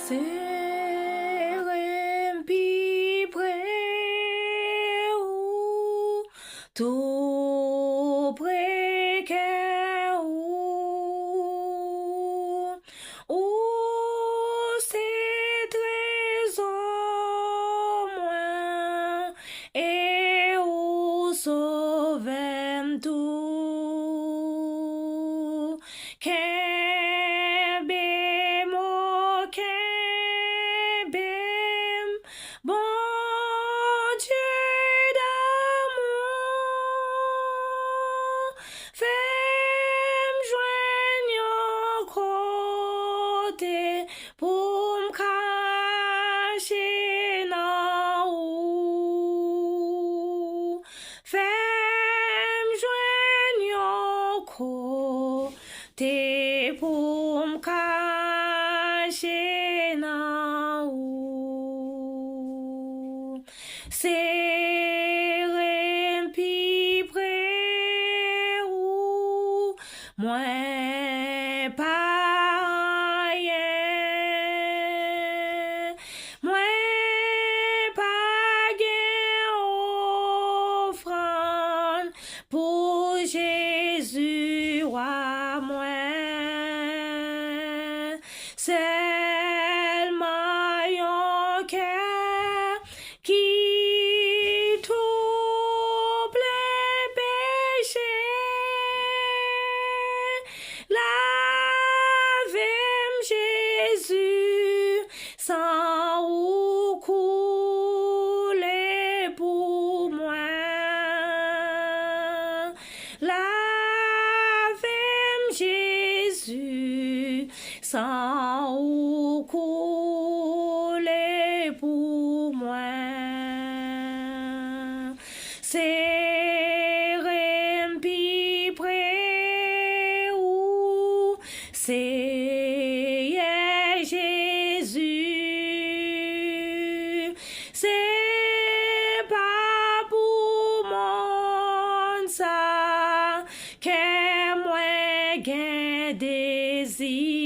Serempi preu, tout précaire, c'est trésor moins, et sauvem tout. Bon Dieu d'amour, fais-moi joindre côté pour me cacher dans où. Fais-moi joindre côté pour me cacher dans où. Serempi preu, moi pas rien, moi pas gain offrande pour Jésus roi moi. Seulement un cœur qui tout plein péché, lavez-moi Jésus sans ou couler pour moi. Lavez-moi Jésus sans ou couler pour moi. Serempi preu, c'est Jésus. C'est pas pour mon ça que moi gain désir.